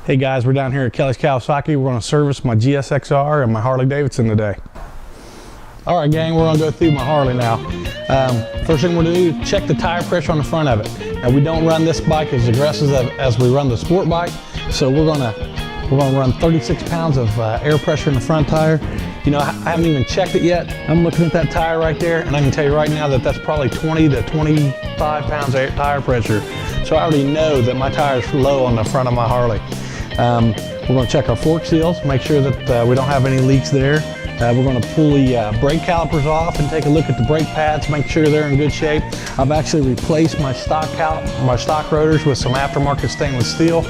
Hey guys, we're down here at Kelly's Kawasaki. We're going to service my GSXR and my Harley Davidson today. All right gang, we're going to go through my Harley now. First thing we're going to do, check the tire pressure on the front of it. Now we don't run this bike as aggressive as we run the sport bike, so we're going to run 36 pounds of air pressure in the front tire. You know, I haven't even checked it yet. I'm looking at that tire right there, and I can tell you right now that that's probably 20 to 25 pounds of tire pressure. So I already know that my tire's low on the front of my Harley. We're going to check our fork seals, make sure that we don't have any leaks there. We're going to pull the brake calipers off and take a look at the brake pads, make sure they're in good shape. I've actually replaced my stock rotors with some aftermarket stainless steel.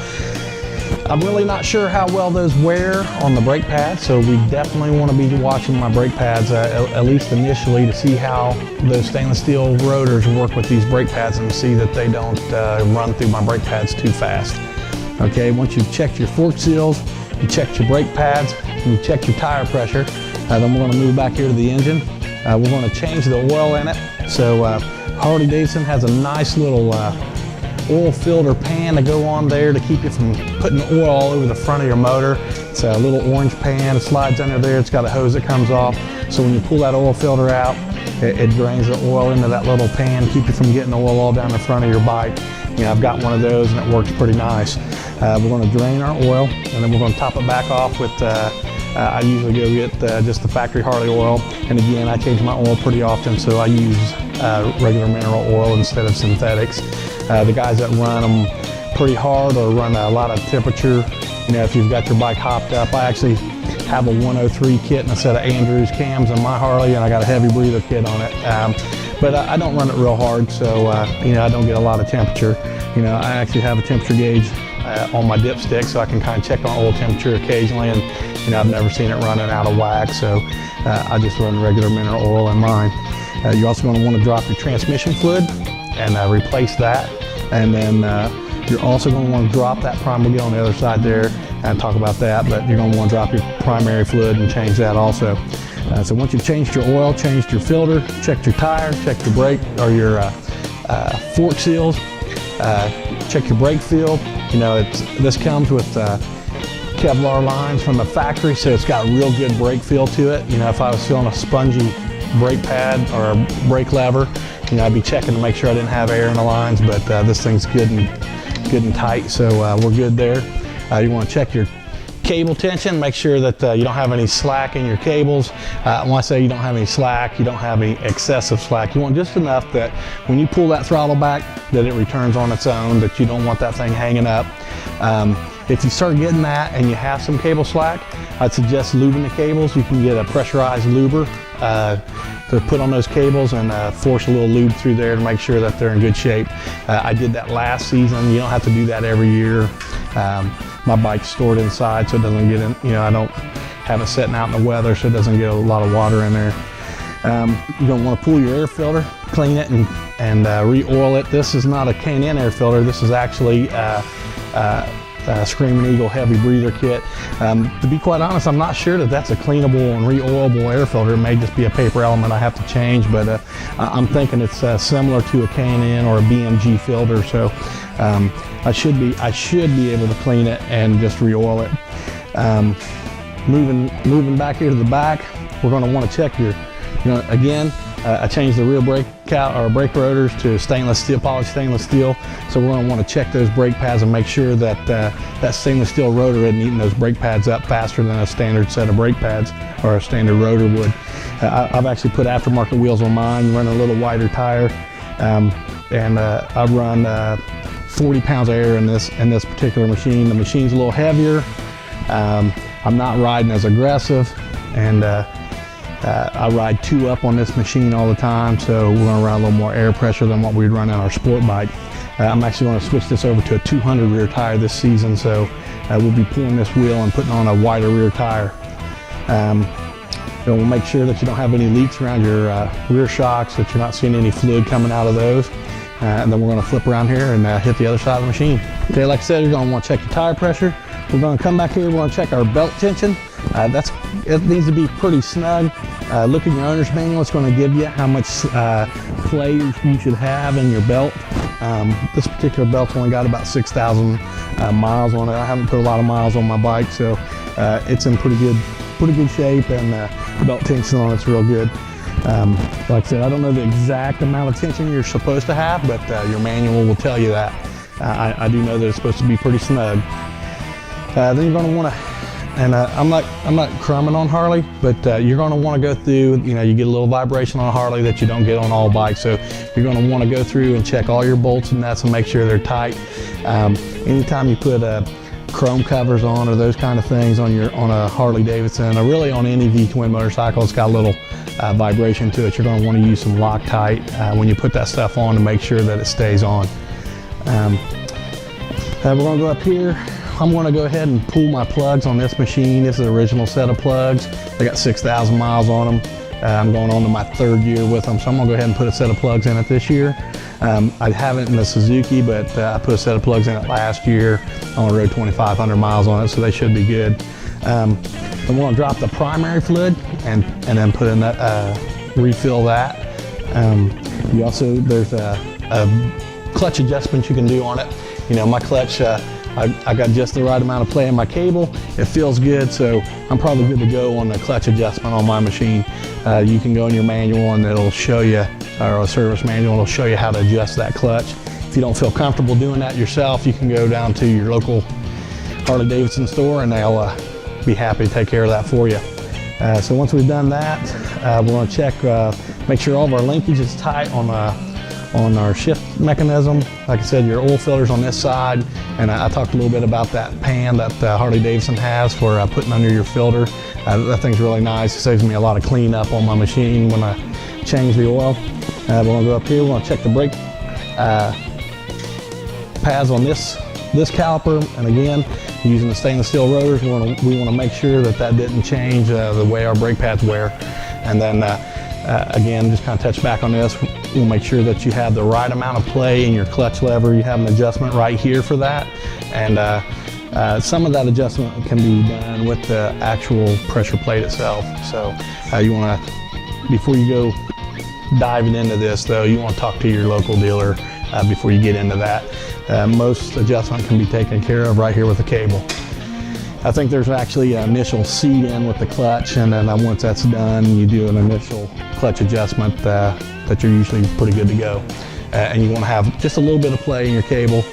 I'm really not sure how well those wear on the brake pads, so we definitely want to be watching my brake pads at least initially to see how those stainless steel rotors work with these brake pads and see that they don't run through my brake pads too fast. Okay, once you've checked your fork seals, you checked your brake pads, and you checked your tire pressure, then we're going to move back here to the engine. We're going to change the oil in it. So Harley Davidson has a nice little oil filter pan to go on there to keep you from putting oil all over the front of your motor. It's a little orange pan, it slides under there, it's got a hose that comes off. So when you pull that oil filter out, it drains the oil into that little pan, keep you from getting oil all down the front of your bike. You know, I've got one of those and it works pretty nice. We're going to drain our oil and then we're going to top it back off with, I usually go get just the factory Harley oil. And again, I change my oil pretty often, so I use regular mineral oil instead of synthetics. The guys that run them pretty hard or run a lot of temperature, you know, if you've got your bike hopped up, I actually have a 103 kit and a set of Andrews cams on my Harley, and I got a heavy breather kit on it. But I don't run it real hard, so you know, I don't get a lot of temperature. You know, I actually have a temperature gauge on my dipstick, so I can kind of check on oil temperature occasionally, and you know, I've never seen it running out of whack, so I just run regular mineral oil in mine. You're also going to want to drop your transmission fluid and replace that, and then you're also going to want to drop that primer. We'll get on the other side there and talk about that, but you're going to want to drop your primary fluid and change that also. So once you've changed your oil, changed your filter, checked your tire, checked your brake or your fork seals, check your brake feel. You know, this comes with Kevlar lines from the factory, so it's got a real good brake feel to it. You know, if I was feeling a spongy brake pad or a brake lever, you know, I'd be checking to make sure I didn't have air in the lines, but this thing's good and tight, so we're good there. You want to check your cable tension, make sure that you don't have any slack in your cables. When I say you don't have any slack, you don't have any excessive slack. You want just enough that when you pull that throttle back, that it returns on its own, that you don't want that thing hanging up. If you start getting that and you have some cable slack, I'd suggest lubing the cables. You can get a pressurized luber to put on those cables and force a little lube through there to make sure that they're in good shape. I did that last season. You don't have to do that every year. My bike's stored inside, so it doesn't get in, you know, I don't have it sitting out in the weather, so it doesn't get a lot of water in there. You're going to want to pull your air filter, clean it, and re-oil it. This is not a K&N air filter. This is actually Screaming Eagle heavy breather kit. To be quite honest, I'm not sure that that's a cleanable and re-oilable air filter. It may just be a paper element I have to change, but I'm thinking it's similar to a K&N or a BMG filter, so I should be able to clean it and just re-oil it. Moving back here to the back, we're going to want to check your, you know, again, I changed the rear brake rotors to stainless steel, polished stainless steel. So we're going to want to check those brake pads and make sure that that stainless steel rotor isn't eating those brake pads up faster than a standard set of brake pads or a standard rotor would. I've actually put aftermarket wheels on mine, running a little wider tire, and I run 40 pounds of air in this particular machine. The machine's a little heavier. I'm not riding as aggressive, and I ride 2 up on this machine all the time, so we're going to run a little more air pressure than what we'd run in our sport bike. I'm actually going to switch this over to a 200 rear tire this season, so we'll be pulling this wheel and putting on a wider rear tire. We'll make sure that you don't have any leaks around your rear shocks, that you're not seeing any fluid coming out of those. And then we're going to flip around here and hit the other side of the machine. Okay, like I said, you're going to want to check your tire pressure. We're going to come back here, we're going to check our belt tension. It needs to be pretty snug. Look in your owner's manual, it's going to give you how much play you should have in your belt. This particular belt's only got about 6,000 miles on it. I haven't put a lot of miles on my bike, so it's in pretty good shape, and the belt tension on it's real good. Like I said, I don't know the exact amount of tension you're supposed to have, but your manual will tell you that. I do know that it's supposed to be pretty snug. Then you're going to want to, and I'm not crumbing on Harley, but you're going to want to go through, you get a little vibration on a Harley that you don't get on all bikes, so you're going to want to go through and check all your bolts and nuts and make sure they're tight. Anytime you put chrome covers on or those kind of things on a Harley Davidson, or really on any V-twin motorcycle, it's got a little vibration to it. You're going to want to use some Loctite when you put that stuff on to make sure that it stays on. We're going to go up here. I'm going to go ahead and pull my plugs on this machine. This is the original set of plugs. They got 6,000 miles on them. I'm going on to my 3rd year with them, so I'm going to go ahead and put a set of plugs in it this year. I haven't in the Suzuki, but I put a set of plugs in it last year. I only rode 2,500 miles on it, so they should be good. I'm going to drop the primary fluid and then put in that, refill that. There's a clutch adjustment you can do on it. My clutch, I got just the right amount of play in my cable. It feels good, so I'm probably good to go on the clutch adjustment on my machine. You can go in your manual and it'll show you, or a service manual, it'll show you how to adjust that clutch. If you don't feel comfortable doing that yourself, you can go down to your local Harley Davidson store and they'll be happy to take care of that for you. So once we've done that, we're going to check, make sure all of our linkage is tight on our shift mechanism. Like I said, your oil filter's on this side, and I talked a little bit about that pan that Harley Davidson has for putting under your filter. That thing's really nice. It saves me a lot of cleanup on my machine when I change the oil. We're going to go up here. We're going to check the brake pads on this caliper, and again, using the stainless steel rotors, we want to make sure that didn't change the way our brake pads wear. And then again, just kind of touch back on this. We'll make sure that you have the right amount of play in your clutch lever. You have an adjustment right here for that, and some of that adjustment can be done with the actual pressure plate itself. So you want to, before you go diving into this though, you want to talk to your local dealer before you get into that. Most adjustment can be taken care of right here with the cable. I think there's actually an initial seat in with the clutch, and then once that's done, you do an initial clutch adjustment that you're usually pretty good to go. And you want to have just a little bit of play in your cable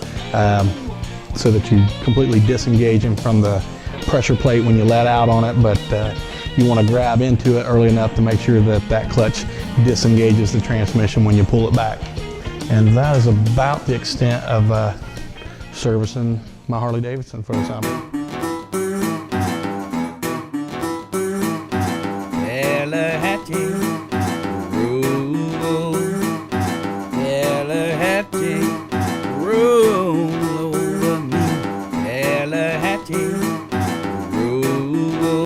so that you completely disengage them from the pressure plate when you let out on it, but you want to grab into it early enough to make sure that clutch disengages the transmission when you pull it back. And that is about the extent of servicing my Harley Davidson for the summer. Tallahatchie.